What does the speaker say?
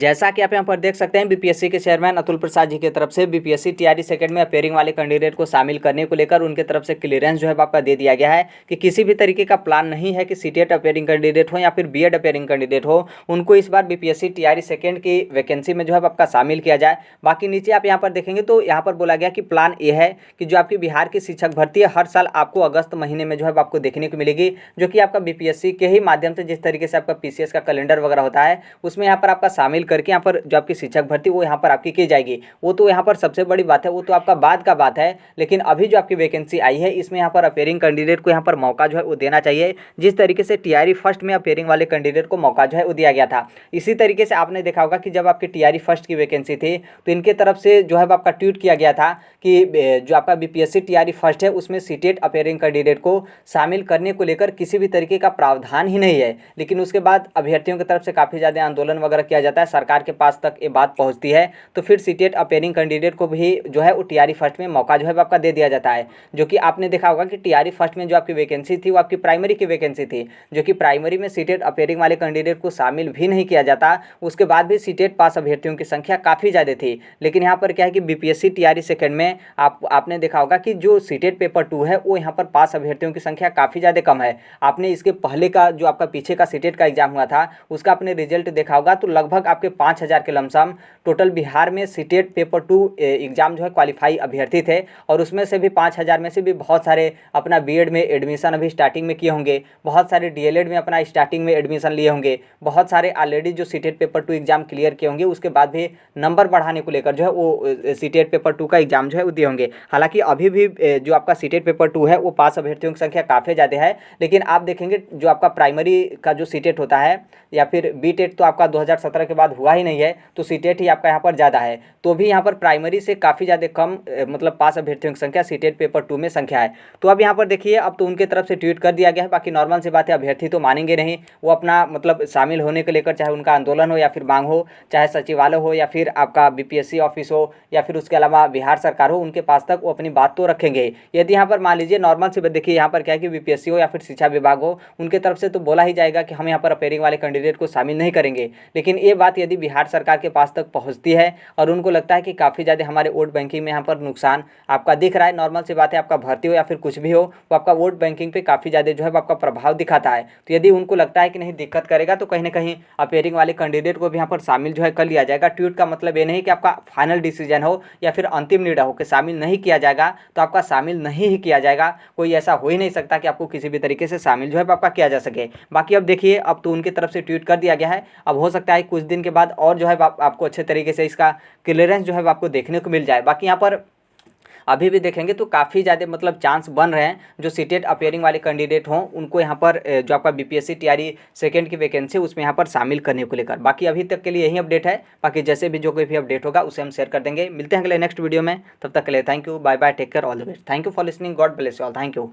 जैसा कि आप यहाँ पर देख सकते हैं, बीपीएससी के चेयरमैन अतुल प्रसाद जी की तरफ से बीपीएससी टीआरई सेकंड में अपेयरिंग वाले कैंडिडेट को शामिल करने को लेकर उनके तरफ से क्लियरेंस जो है आपका दे दिया गया है कि किसी भी तरीके का प्लान नहीं है कि सीटेट अपेयरिंग कैंडिडेट हो या फिर बीएड अपेयरिंग कैंडिडेट हो, उनको इस बार बीपीएससी टीआरई सेकंड की वैकेंसी में जो है आपका शामिल किया जाए। बाकी नीचे आप यहाँ पर देखेंगे तो यहाँ पर बोला गया कि प्लान ये है कि जो आपकी बिहार की शिक्षक भर्ती है हर साल आपको अगस्त महीने में जो है आपको देखने को मिलेगी, जो कि आपका बीपीएससी के ही माध्यम से जिस तरीके से आपका पीसीएस का कैलेंडर वगैरह होता है उसमें यहाँ पर आपका शामिल करके यहाँ पर जो आपकी शिक्षक भर्ती वो यहाँ पर आपकी की जाएगी। वो तो यहाँ पर सबसे बड़ी बात है, वो तो आपका बाद का बात है, लेकिन अभी जो आपकी वैकेंसी आई है इसमें यहाँ पर अपेयरिंग कैंडिडेट को यहाँ पर मौका जो है वो देना चाहिए, जिस तरीके से टीआरई फर्स्ट में अपेयरिंग वाले कैंडिडेट को मौका जो है वो दिया गया था। इसी तरीके से आपने देखा होगा कि जब आपकी टीआरई फर्स्ट की वैकेंसी थी तो इनके तरफ से जो है आपका ट्वीट किया गया था कि जो आपका बीपीएससी टीआरई फर्स्ट है उसमें सीटेट अपेयरिंग कैंडिडेट को शामिल करने को लेकर किसी भी तरीके का प्रावधान ही नहीं है। लेकिन उसके बाद अभ्यर्थियों की तरफ से काफ़ी ज़्यादा आंदोलन वगैरह किया जाता है, सरकार के पास तक ये बात पहुंचती है, तो फिर सीटेट अपेयरिंग कैंडिडेट को भी जो है वो टीआरई फर्स्ट में मौका जो है आपका दे दिया जाता है। जो कि आपने देखा होगा कि टीआरई फर्स्ट में जो आपकी वैकेंसी थी वो आपकी प्राइमरी की वैकेंसी थी, जो कि प्राइमरी में सीटेट अपेयरिंग वाले कैंडिडेट को शामिल भी नहीं किया जाता। उसके बाद भी सीटेट पास अभ्यर्थियों की संख्या काफ़ी ज़्यादा थी। लेकिन यहाँ पर क्या है कि बीपीएससी टीआरई सेकंड में आपने देखा होगा कि जो सीटेट पेपर 2 है वो यहाँ पर पास अभ्यर्थियों की संख्या काफ़ी ज़्यादा कम है। आपने इसके पहले का जो आपका पीछे का सीटेट का एग्जाम हुआ था उसका आपने रिजल्ट देखा होगा तो लगभग आपके 5000 के लमसम टोटल बिहार में सीटेट पेपर 2 एग्जाम जो है क्वालिफाई अभ्यर्थी थे, और उसमें से भी 5000 में से भी बहुत सारे अपना बीएड में एडमिशन अभी स्टार्टिंग में किए होंगे, बहुत सारे डीएलएड में अपना स्टार्टिंग में एडमिशन लिए होंगे, बहुत सारे ऑलरेडी जो सीटेट पेपर 2 एग्जाम क्लियर किए होंगे, उसके बाद भी नंबर बढ़ाने को लेकर जो है वो सीटेट पेपर 2 का एग्जाम जो है वो दिए होंगे। हालांकि अभी भी जो आपका सीटेट पेपर 2 है वो पास अभ्यर्थियों की संख्या काफ़ी ज़्यादा है, लेकिन आप देखेंगे जो आपका प्राइमरी का जो सीटेट होता है या फिर बीटेट तो आपका 2017 के बाद हुआ ही नहीं है, तो सीटेट ही आपका यहाँ पर ज़्यादा है, तो भी यहाँ पर प्राइमरी से काफ़ी ज़्यादा कम मतलब पास अभ्यर्थियों की संख्या सीटेट पेपर 2 में संख्या है। तो अब यहाँ पर देखिए अब तो उनके तरफ से ट्वीट कर दिया गया है। बाकी नॉर्मल सी बात है, अभ्यर्थी तो मानेंगे नहीं, वो अपना मतलब शामिल होने को लेकर चाहे उनका आंदोलन हो या फिर मांग हो, चाहे सचिवालय हो या फिर आपका बीपीएससी ऑफिस हो या फिर उसके अलावा बिहार सरकार हो, उनके पास तक वो अपनी बात तो रखेंगे। यदि यहाँ पर मान लीजिए नॉर्मल सी बात देखिए यहाँ पर क्या है कि बीपीएससी हो या फिर शिक्षा विभाग हो, उनके तरफ से तो बोला ही जाएगा कि हम यहाँ पर अपेयरिंग वाले कैंडिडेट को शामिल नहीं करेंगे। लेकिन ये बात यदि बिहार सरकार के पास तक पहुँचती है और उनको लगता है कि काफ़ी ज़्यादा हमारे वोट बैंकिंग में यहाँ पर नुकसान आपका दिख रहा है, नॉर्मल सी बात है आपका भर्ती हो या फिर कुछ भी हो वो आपका वोट बैंकिंग पे काफ़ी ज़्यादा जो है आपका प्रभाव दिखाता है, तो यदि उनको लगता है कि नहीं दिक्कत करेगा तो कहीं ना कहीं अपेयरिंग वाले कैंडिडेट को भी यहाँ पर शामिल जो है कर लिया जाएगा। ट्वीट का मतलब ये नहीं कि आपका फाइनल डिसीजन हो या फिर अंतिम निर्णय हो कि शामिल नहीं किया जाएगा तो आपका शामिल नहीं ही किया जाएगा। कोई ऐसा हो ही नहीं सकता कि आपको किसी भी तरीके से शामिल जो है आपका किया जा सके। बाकी अब देखिए अब तो उनकी तरफ से ट्वीट कर दिया गया है, अब हो सकता है कुछ दिन के बाद और जो है आपको अच्छे तरीके से इसका क्लियरेंस जो है आपको देखने को मिल जाए। बाकी यहाँ पर अभी भी देखेंगे तो काफ़ी ज़्यादा मतलब चांस बन रहे हैं जो सीटेट अपेयरिंग वाले कैंडिडेट हों उनको यहाँ पर जो आपका बीपीएससी टीआरई सेकंड की वैकेंसी उसमें यहाँ पर शामिल करने को लेकर। बाकी अभी तक के लिए यही अपडेट है, बाकी जैसे भी जो कोई भी अपडेट होगा उसे हम शेयर कर देंगे। मिलते हैं अगले नेक्स्ट वीडियो में, तब तक के लिए thank you, bye bye, take care, all the best, thank you for listening, God bless you all, thank you.